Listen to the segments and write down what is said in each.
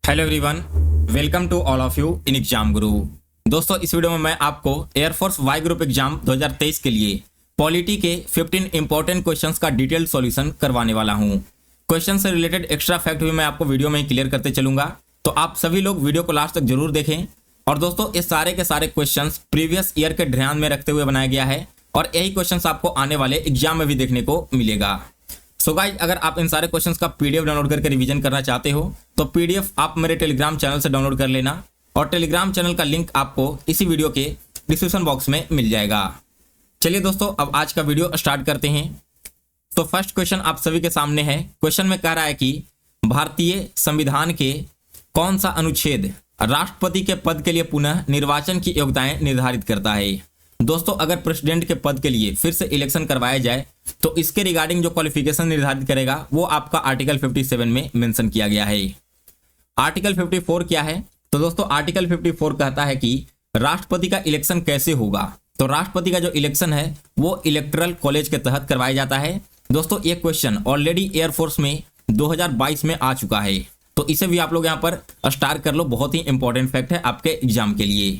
Hello everyone, welcome to all of you in Exam Guru. दोस्तों, इस video में मैं आपको एयरफोर्स वाई ग्रुप एग्जाम 2023 के लिए पॉलिटी के 15 इंपॉर्टेंट क्वेश्चंस का डिटेल्ड सॉल्यूशन करवाने वाला हूं। क्वेश्चन से रिलेटेड एक्स्ट्रा फैक्ट भी मैं आपको वीडियो में ही क्लियर करते चलूंगा, तो आप सभी लोग वीडियो को लास्ट तक जरूर देखें। और दोस्तों, इस सारे के सारे क्वेश्चन प्रीवियस ईयर के ध्यान में रखते हुए बनाया गया है और यही क्वेश्चन आपको आने वाले एग्जाम में भी देखने को मिलेगा। सो गाइस, अगर आप इन सारे क्वेश्चंस का पीडीएफ डाउनलोड करके रिवीजन करना चाहते हो तो पीडीएफ आप मेरे टेलीग्राम चैनल से डाउनलोड कर लेना और टेलीग्राम चैनल का लिंक आपको इसी वीडियो के डिस्क्रिप्शन बॉक्स में मिल जाएगा। चलिए दोस्तों, अब आज का वीडियो स्टार्ट करते हैं। तो फर्स्ट क्वेश्चन आप सभी के सामने है। क्वेश्चन में कह रहा है कि भारतीय संविधान के कौन सा अनुच्छेद राष्ट्रपति के पद के लिए पुनः निर्वाचन की योग्यताएं निर्धारित करता है। दोस्तों, अगर प्रेसिडेंट के पद के लिए फिर से इलेक्शन करवाया जाए तो इसके रिगार्डिंग जो क्वालिफिकेशन निर्धारित करेगा वो आपका आर्टिकल 57 में मेंशन किया गया है। आर्टिकल 54 क्या है? तो दोस्तों, आर्टिकल 54 कहता है कि राष्ट्रपति का इलेक्शन कैसे होगा। तो राष्ट्रपति का जो इलेक्शन है वो इलेक्टरल कॉलेज के तहत करवाया जाता है। दोस्तों, ये क्वेश्चन ऑलरेडी एयरफोर्स में 2022 में आ चुका है, तो इसे भी आप लोग यहाँ पर स्टार कर लो, बहुत ही इंपॉर्टेंट फैक्ट है आपके एग्जाम के लिए।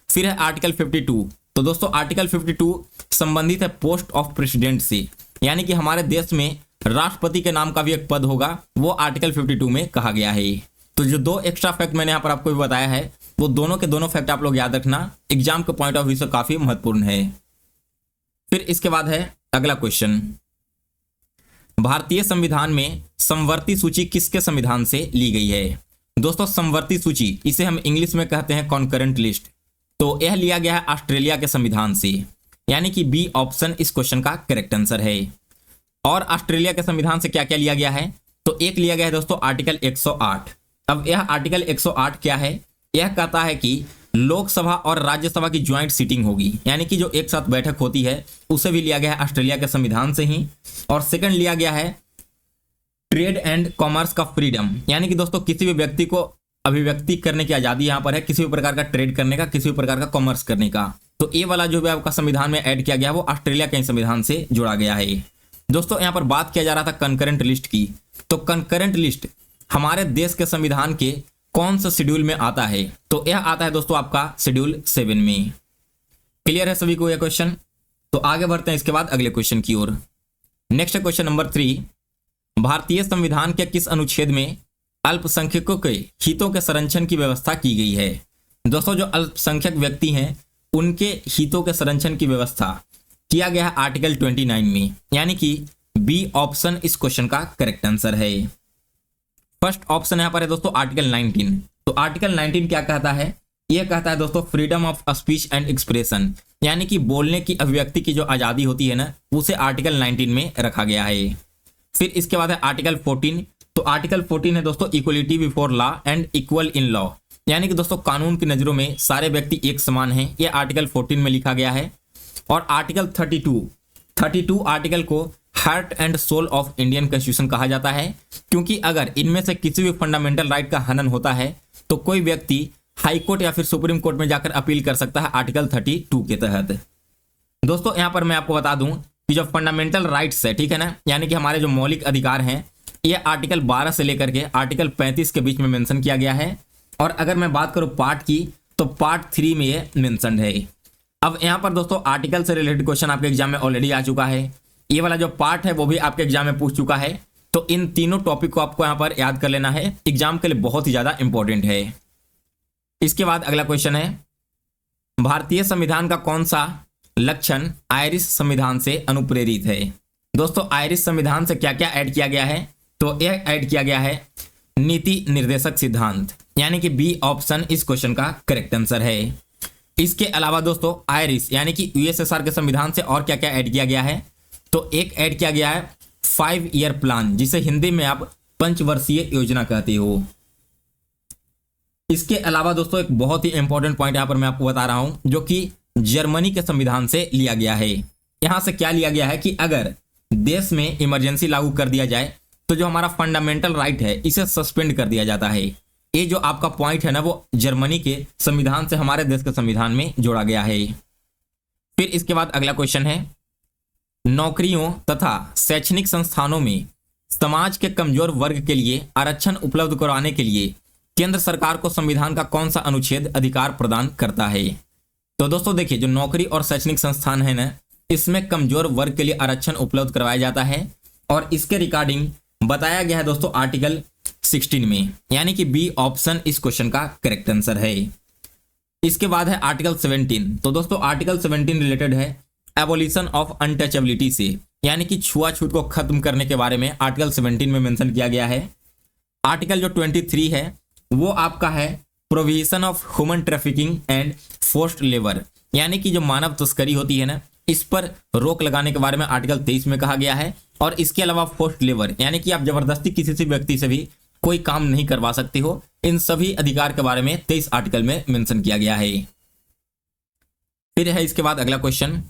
फिर है आर्टिकल 52। तो दोस्तों, आर्टिकल 52 संबंधित है पोस्ट ऑफ प्रेसिडेंट से, यानी कि हमारे देश में राष्ट्रपति के नाम का भी एक पद होगा, वो आर्टिकल 52 में कहा गया है। तो जो दो एक्स्ट्रा फैक्ट मैंने यहाँ पर आपको भी बताया है वो दोनों के दोनों फैक्ट आप लोग याद रखना, एग्जाम के पॉइंट ऑफ व्यू से काफी महत्वपूर्ण है। फिर इसके बाद है अगला क्वेश्चन, भारतीय संविधान में समवर्ती सूची किसके संविधान से ली गई है। दोस्तों, समवर्ती सूची इसे हम इंग्लिश में कहते हैं कॉन्करेंट लिस्ट। तो यह लिया गया है ऑस्ट्रेलिया के संविधान से, यानी कि बी ऑप्शन इस क्वेश्चन का करेक्ट आंसर है। और ऑस्ट्रेलिया के संविधान से क्या क्या लिया गया है? तो एक लिया गया है दोस्तों आर्टिकल 108। अब यह आर्टिकल 108 क्या है? यह कहता है कि लोकसभा और राज्यसभा की ज्वाइंट सीटिंग होगी, यानी कि जो एक साथ बैठक होती है उसे भी लिया गया है ऑस्ट्रेलिया के संविधान से ही। और सेकंड लिया गया है ट्रेड एंड कॉमर्स का फ्रीडम, यानी कि दोस्तों किसी भी व्यक्ति को अभिव्यक्ति करने की आजादी यहाँ पर है, किसी भी प्रकार का ट्रेड करने का, किसी भी प्रकार का कॉमर्स करने का। तो ये वाला जो भी आपका संविधान में ऐड किया गया वो ऑस्ट्रेलिया के संविधान से जोड़ा गया है। दोस्तों, यहाँ पर बात किया जा रहा था कंकरेंट लिस्ट की। तो कंकरेंट लिस्ट हमारे देश के संविधान के कौन सा शेड्यूल में आता है? तो यह आता है दोस्तों आपका शेड्यूल 7 में। क्लियर है सभी को यह क्वेश्चन? तो आगे बढ़ते हैं इसके बाद अगले क्वेश्चन की ओर। नेक्स्ट क्वेश्चन नंबर 3, भारतीय संविधान के किस अनुच्छेद में अल्पसंख्यकों के हितों के संरक्षण की व्यवस्था की गई है। दोस्तों, जो अल्पसंख्यक व्यक्ति हैं उनके हितों के संरक्षण की व्यवस्था किया गया है आर्टिकल 29 में, यानी कि बी ऑप्शन इस क्वेश्चन का करेक्ट आंसर है। फर्स्ट ऑप्शन यहाँ पर है दोस्तों आर्टिकल 19। तो आर्टिकल 19 क्या कहता है? यह कहता है दोस्तों freedom of speech and expression, यानी कि बोलने की अभिव्यक्ति की जो आजादी होती है ना, उसे आर्टिकल 19 में रखा गया है। फिर इसके बाद है आर्टिकल 14। तो आर्टिकल 14 है दोस्तों equality before law and equal in law, यानी कि दोस्तों कानून की नजरों में सारे व्यक्ति एक समान हैं, ये आर्टिकल 14 में लिखा गया है। और आर्टिकल 32 आर्टिकल को heart and soul of Indian constitution कहा जाता है, क्योंकि अगर इनमें से किसी भी फंडामेंटल राइट का हनन होता है तो कोई व्यक्ति हाई कोर्ट या फिर सुप्रीम कोर्ट में जाकर अपील कर सकता है आर्टिकल 32 के तहत। दोस्तों, यहाँ पर मैं आपको बता दूं कि जो फंडामेंटल राइट्स है, ठीक है ना, यानी कि हमारे जो मौलिक अधिकार हैं, ये आर्टिकल 12 से लेकर के आर्टिकल 35 के बीच में मेंशन किया गया है। और अगर मैं बात करूं पार्ट की, तो पार्ट 3 में ये मेंशन्ड है। अब यहाँ पर दोस्तों आर्टिकल से रिलेटेड क्वेश्चन आपके एग्जाम में ऑलरेडी आ चुका है। ये वाला जो पार्ट है वो भी आपके एग्जाम में पूछ चुका है। तो इन तीनों टॉपिक को आपको यहाँ पर याद कर लेना है, एग्जाम के लिए बहुत ही ज्यादा इंपॉर्टेंट है। इसके बाद अगला क्वेश्चन है, भारतीय संविधान का कौन सा लक्षण आयरिश संविधान से अनुप्रेरित है। दोस्तों, आयरिश संविधान से क्या क्या ऐड किया गया है? तो यह ऐड किया गया है नीति निर्देशक सिद्धांत, यानी कि बी ऑप्शन इस क्वेश्चन का करेक्ट आंसर है। इसके अलावा दोस्तों आयरिश यानी कि यूएसएसआर के संविधान से और क्या क्या ऐड किया गया है? तो एक ऐड किया गया है 5 ईयर प्लान, जिसे हिंदी में आप पंचवर्षीय योजना कहते हो। इसके अलावा दोस्तों एक बहुत ही इंपॉर्टेंट पॉइंट यहां पर मैं आपको बता रहा हूं, जो कि जर्मनी के संविधान से लिया गया है। यहां से क्या लिया गया है कि अगर देश में इमरजेंसी लागू कर दिया जाए तो जो हमारा फंडामेंटल राइट है इसे सस्पेंड कर दिया जाता है। ये जो आपका पॉइंट है ना, वो जर्मनी के संविधान से हमारे देश के संविधान में जोड़ा गया है। फिर इसके बाद अगला क्वेश्चन है, नौकरियों तथा शैक्षणिक संस्थानों में समाज के कमजोर वर्ग के लिए आरक्षण उपलब्ध करवाने के लिए केंद्र सरकार को संविधान का कौन सा अनुच्छेद अधिकार प्रदान करता है? तो दोस्तों देखिए, जो नौकरी और शैक्षणिक संस्थान है ना, इसमें कमजोर वर्ग के लिए आरक्षण उपलब्ध करवाया जाता है और इसके रिगार्डिंग बताया गया है दोस्तों आर्टिकल 16 में, यानी कि बी ऑप्शन इस क्वेश्चन का करेक्ट आंसर है। इसके बाद है आर्टिकल 17। तो दोस्तों आर्टिकल 17 रिलेटेड है एबोलिशन ऑफ अनटचेबिलिटी से, यानी कि छुआछूत को खत्म करने के बारे में आर्टिकल 17 में मेंशन किया गया है। आर्टिकल जो 23 है वो आपका है provision of human trafficking and forced labour, यानी कि जो मानव तस्करी होती है ना, इस पर रोक लगाने के बारे में आर्टिकल 23 में कहा गया है। और इसके अलावा फोर्स्ड लेबर, यानी कि आप जबरदस्ती किसी से व्यक्ति से भी कोई काम नहीं करवा सकते हो, इन सभी अधिकार के बारे में 23 आर्टिकल में मेंशन किया गया है। फिर है इसके बाद अगला क्वेश्चन,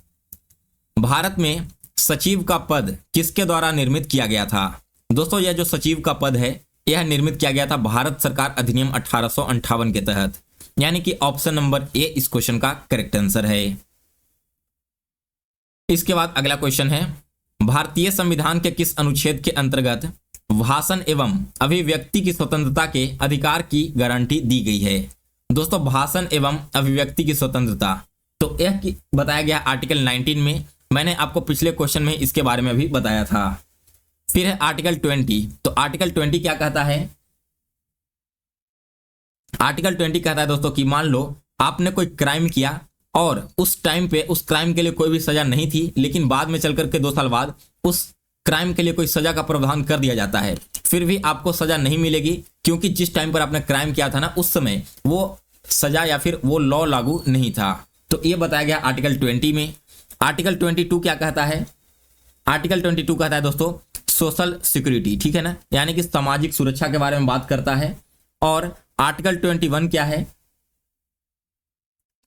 भारत में सचिव का पद किसके द्वारा निर्मित किया गया था? दोस्तों यह जो सचिव का पद है यह निर्मित किया गया था भारत सरकार अधिनियम 1858 के तहत, यानी कि ऑप्शन नंबर ए इस क्वेश्चन का करेक्ट आंसर है। इसके बाद अगला क्वेश्चन है, भारतीय संविधान के किस अनुच्छेद के अंतर्गत भाषण एवं अभिव्यक्ति की स्वतंत्रता के अधिकार की गारंटी दी गई है? दोस्तों भाषण एवं अभिव्यक्ति की स्वतंत्रता, तो यह बताया गया आर्टिकल 19 में। मैंने आपको पिछले क्वेश्चन में इसके बारे में भी बताया था। फिर है आर्टिकल 20। तो आर्टिकल 20 क्या कहता है? आर्टिकल 20 कहता है दोस्तों कि मान लो आपने कोई क्राइम किया और उस टाइम पे उस क्राइम के लिए कोई भी सजा नहीं थी, लेकिन बाद में चल करके 2 साल बाद उस क्राइम के लिए कोई सजा का प्रावधान कर दिया जाता है, फिर भी आपको सजा नहीं मिलेगी, क्योंकि जिस टाइम पर आपने क्राइम किया था ना, उस समय वो सजा या फिर वो लॉ लागू नहीं था। तो ये बताया गया आर्टिकल 20 में। आर्टिकल 22 क्या कहता है? आर्टिकल 22 कहता है दोस्तों सोशल सिक्योरिटी, ठीक है ना, यानी कि सामाजिक सुरक्षा के बारे में बात करता है। और आर्टिकल 21 क्या है?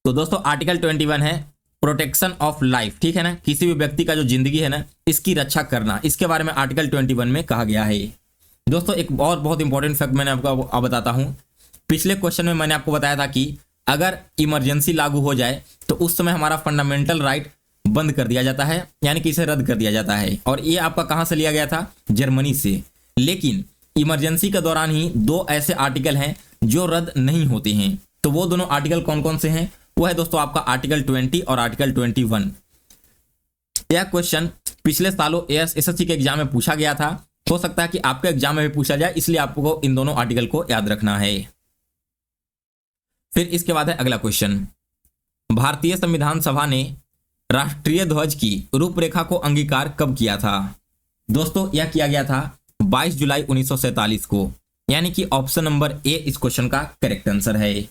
तो दोस्तों आर्टिकल 21 है प्रोटेक्शन ऑफ लाइफ, ठीक है ना, किसी भी व्यक्ति का जो जिंदगी है ना, इसकी रक्षा करना, इसके बारे में आर्टिकल 21 में कहा गया है। दोस्तों एक और बहुत इंपॉर्टेंट फैक्ट मैंने आपको बताता हूं। पिछले क्वेश्चन में मैंने आपको बताया था कि अगर इमरजेंसी लागू हो जाए तो उस समय हमारा फंडामेंटल राइट बंद कर दिया जाता है, यानी कि इसे रद्द कर दिया जाता है। और ये आपका कहां से लिया गया था? जर्मनी से। लेकिन इमरजेंसी के दौरान ही 2 ऐसे आर्टिकल हैं जो रद्द नहीं होते हैं। तो वो दोनों आर्टिकल कौन कौन से हैं? वो है दोस्तों आपका आर्टिकल 20 और आर्टिकल 21। यह क्वेश्चन पिछले सालों एसएससी के एग्जाम में पूछा गया था, हो सकता है कि आपके एग्जाम में भी पूछा जाए, इसलिए आपको इन दोनों आर्टिकल को याद रखना है। फिर इसके बाद है अगला क्वेश्चन, भारतीय संविधान सभा ने राष्ट्रीय ध्वज की रूपरेखा को अंगीकार कब किया था? दोस्तों यह किया गया था 22 जुलाई 1947 को, यानी कि ऑप्शन नंबर ए इस क्वेश्चन का करेक्ट आंसर है।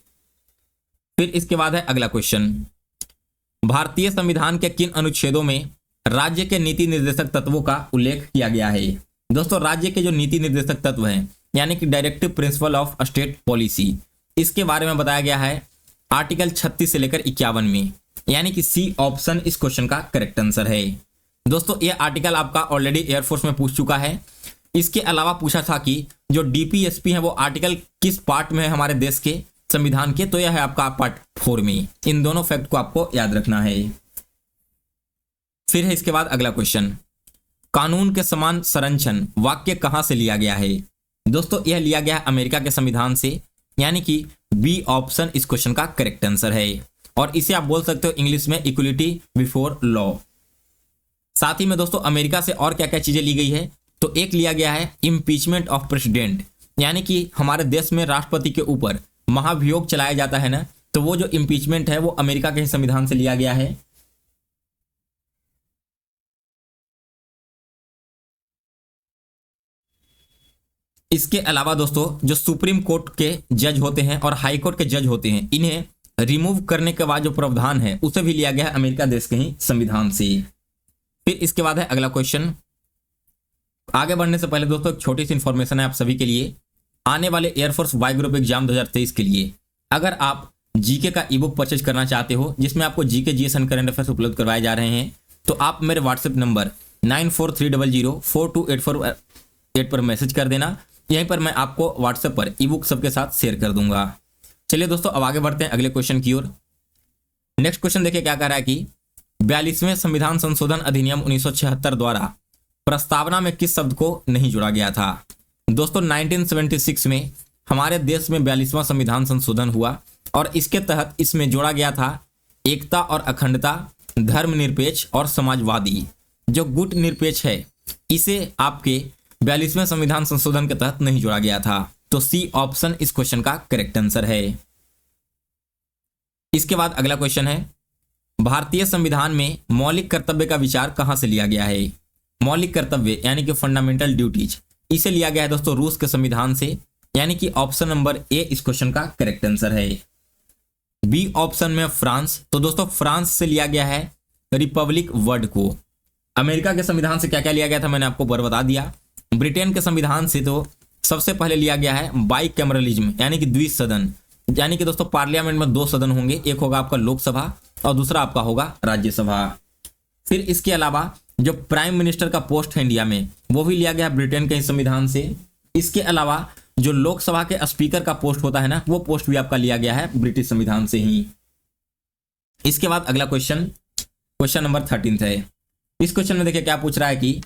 फिर इसके बाद है अगला क्वेश्चन, भारतीय संविधान के किन अनुच्छेदों में राज्य के नीति निर्देशक तत्वों का उल्लेख किया गया है? दोस्तों राज्य के जो नीति निर्देशक तत्व हैं, यानी कि directive principle of state policy, इसके बारे में बताया गया है आर्टिकल 36 से लेकर 51 में, यानी कि सी ऑप्शन इस क्वेश्चन का करेक्ट आंसर है। दोस्तों ये आर्टिकल आपका ऑलरेडी एयरफोर्स में पूछ चुका है। इसके अलावा पूछा था कि जो डीपीएसपी है वो आर्टिकल किस पार्ट में है हमारे देश के संविधान के? तो यह है आपका पार्ट 4 में। इन दोनों फैक्ट को आपको याद रखना है। फिर है इसके बाद अगला क्वेश्चन, कानून के समान संरक्षण वाक्य कहां से लिया गया है? दोस्तों यह लिया गया है अमेरिका के संविधान से, यानी कि बी ऑप्शन इस क्वेश्चन का करेक्ट आंसर है। और इसे आप बोल सकते हो इंग्लिश में इक्वलिटी बिफोर लॉ। साथ ही में दोस्तों अमेरिका से और क्या क्या चीजें ली गई है? तो एक लिया गया है इम्पीचमेंट ऑफ प्रेसिडेंट, यानी कि हमारे देश में राष्ट्रपति के ऊपर महाभियोग चलाया जाता है ना, तो वो जो इम्पीचमेंट है वो अमेरिका के संविधान से लिया गया है। इसके अलावा दोस्तों जो सुप्रीम कोर्ट के जज होते हैं और हाई कोर्ट के जज होते हैं, इन्हें रिमूव करने के बाद जो प्रावधान है उसे भी लिया गया है अमेरिका देश के ही संविधान से। फिर इसके बाद है अगला क्वेश्चन। आगे बढ़ने से पहले दोस्तों एक छोटी सी इंफॉर्मेशन है आप सभी के लिए। आने वाले एयरफोर्स वाई ग्रुप एग्जाम 2023 के लिए अगर आप जीके का ई बुक परचेज करना चाहते हो, जिसमें आपको GK GS and current affairs उपलब्ध करवाए जा रहे हैं, तो आप मेरे व्हाट्सएप नंबर 94300428 पर मैसेज कर देना। यहीं पर मैं आपको व्हाट्सएप पर ई बुक सबके साथ शेयर कर दूंगा। चलिए दोस्तों अब आगे बढ़ते हैं अगले क्वेश्चन की ओर। नेक्स्ट क्वेश्चन देखिए क्या कह रहा है कि 42वें संविधान संशोधन अधिनियम 1976 द्वारा प्रस्तावना में किस शब्द को नहीं जोड़ा गया था? दोस्तों 1976 में हमारे देश में 42वां संविधान संशोधन हुआ और इसके तहत इसमें जोड़ा गया था एकता और अखंडता, धर्मनिरपेक्ष और समाजवादी। जो गुट निरपेक्ष है इसे आपके 42वें संविधान संशोधन के तहत नहीं जोड़ा गया था। तो सी ऑप्शन इस क्वेश्चन का करेक्ट आंसर है। इसके बाद अगला क्वेश्चन है, भारतीय संविधान में मौलिक कर्तव्य का विचार कहां से लिया गया है? मौलिक कर्तव्य यानी कि फंडामेंटल ड्यूटीज, इसे लिया गया है दोस्तों रूस के संविधान से, यानी कि ऑप्शन नंबर ए इस क्वेश्चन का करेक्ट आंसर है। बी ऑप्शन में फ्रांस, तो दोस्तों फ्रांस से लिया गया है रिपब्लिक वर्ड को। अमेरिका के संविधान से क्या क्या लिया गया था मैंने आपको बता दिया। ब्रिटेन के संविधान से तो सबसे पहले लिया गया है बाइकैमरलिज्म यानी कि द्विसदन, यानी कि दोस्तों पार्लियामेंट में 2 सदन होंगे, एक होगा आपका लोकसभा और दूसरा आपका होगा राज्यसभा। फिर इसके अलावा जो प्राइम मिनिस्टर का पोस्ट है इंडिया में वो भी लिया गया ब्रिटेन के संविधान से। इसके अलावा जो लोकसभा के स्पीकर का पोस्ट होता है ना, वो पोस्ट भी आपका लिया गया है ब्रिटिश संविधान से ही। इसके बाद अगला क्वेश्चन नंबर 13 है। इस क्वेश्चन में देखिए क्या पूछ रहा है कि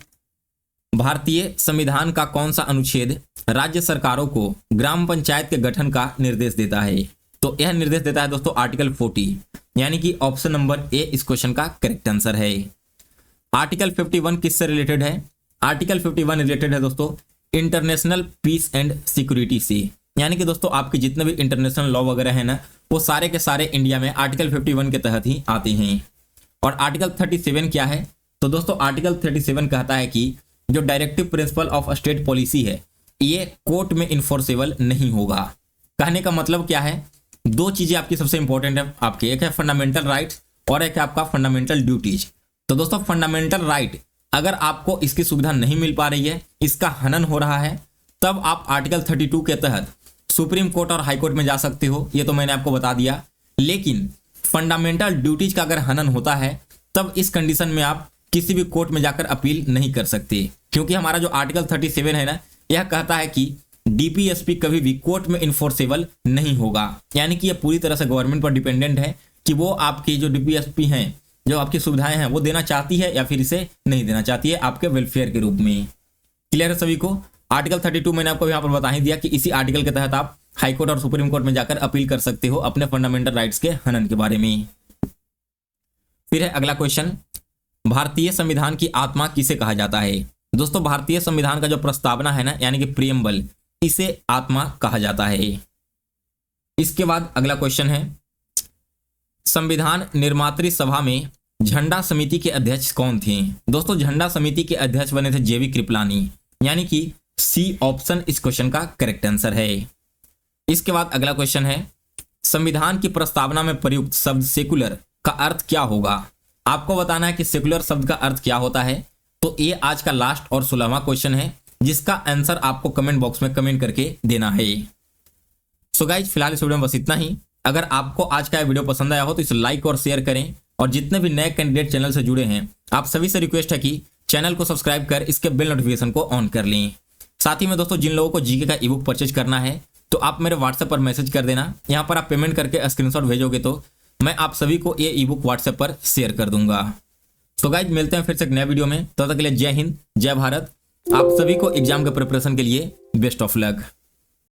भारतीय संविधान का कौन सा अनुच्छेद राज्य सरकारों को ग्राम पंचायत के गठन का निर्देश देता है? तो यह निर्देश देता है दोस्तों आर्टिकल 40, यानी कि ऑप्शन नंबर ए इस क्वेश्चन का करेक्ट आंसर है। आर्टिकल 51 किससे रिलेटेड है? आर्टिकल 51 रिलेटेड है दोस्तों इंटरनेशनल पीस एंड सिक्योरिटी से, यानी कि दोस्तों आपके जितने भी इंटरनेशनल लॉ वगैरह है ना, वो सारे के सारे इंडिया में आर्टिकल 51 के तहत ही आते हैं। और आर्टिकल 37 क्या है? तो दोस्तों आर्टिकल 37 कहता है कि जो directive principle of state policy है ये कोर्ट में इन्फोर्सेबल नहीं होगा। कहने का मतलब क्या है, 2 चीजें आपकी सबसे इंपॉर्टेंट है आपके, एक है फंडामेंटल राइट और एक है आपका फंडामेंटल ड्यूटीज। तो दोस्तों फंडामेंटल राइट अगर आपको इसकी सुविधा नहीं मिल पा रही है, इसका हनन हो रहा है, तब आप आर्टिकल 32 के तहत सुप्रीम कोर्ट और हाई कोर्ट में जा सकते हो, ये तो मैंने आपको बता दिया। लेकिन फंडामेंटल ड्यूटीज का अगर हनन होता है तब इस कंडीशन में आप किसी भी कोर्ट में जाकर अपील नहीं कर सकते, क्योंकि हमारा जो आर्टिकल 37 है ना, यह कहता है कि डीपीएसपी कभी भी कोर्ट में इन्फोर्सेबल नहीं होगा। यानी कि यह पूरी तरह से गवर्नमेंट पर डिपेंडेंट है कि वो आपकी जो डीपीएसपी हैं, जो आपकी सुविधाएं हैं, वो देना चाहती है या फिर इसे नहीं देना चाहती है आपके वेलफेयर के रूप में। क्लियर है सभी को? आर्टिकल 32 मैंने आपको यहाँ पर बता ही दिया कि इसी आर्टिकल के तहत आप हाई कोर्ट और सुप्रीम कोर्ट में जाकर अपील कर सकते हो अपने फंडामेंटल राइट्स के हनन के बारे में। फिर है अगला क्वेश्चन, भारतीय संविधान की आत्मा किसे कहा जाता है? दोस्तों भारतीय संविधान का जो प्रस्तावना है ना, यानी कि प्रियम्बल, इसे आत्मा कहा जाता है। इसके बाद अगला क्वेश्चन है, संविधान निर्मात्री सभा में झंडा समिति के अध्यक्ष कौन थे? दोस्तों झंडा समिति के अध्यक्ष बने थे जेवी कृपलानी, यानी कि सी ऑप्शन इस क्वेश्चन का करेक्ट आंसर है। इसके बाद अगला क्वेश्चन है, संविधान की प्रस्तावना में प्रयुक्त शब्द सेकुलर का अर्थ क्या होगा? आपको बताना है कि सेकुलर शब्द का अर्थ क्या होता है। तो ये आज का लास्ट और 16वां क्वेश्चन है जिसका आंसर आपको कमेंट बॉक्स में कमेंट करके देना है। सो गाइज फिलहाल इस वीडियो में बस इतना ही। अगर आपको आज का वीडियो पसंद आया हो तो इसे लाइक और शेयर करें, और जितने भी नए कैंडिडेट चैनल से जुड़े हैं आप सभी से रिक्वेस्ट है कि चैनल को सब्सक्राइब कर इसके बेल नोटिफिकेशन को ऑन कर लें। साथ ही में दोस्तों जिन लोगों को जीके का ईबुक परचेज करना है तो आप मेरे व्हाट्सएप पर मैसेज कर देना, यहाँ पर आप पेमेंट करके स्क्रीनशॉट भेजोगे तो मैं आप सभी को ये ईबुक व्हाट्सएप पर शेयर कर दूंगा। तो गाइज मिलते हैं फिर से एक नया वीडियो में, तब तक के लिए जय हिंद जय भारत। आप सभी को एग्जाम के प्रिपरेशन के लिए बेस्ट ऑफ लक।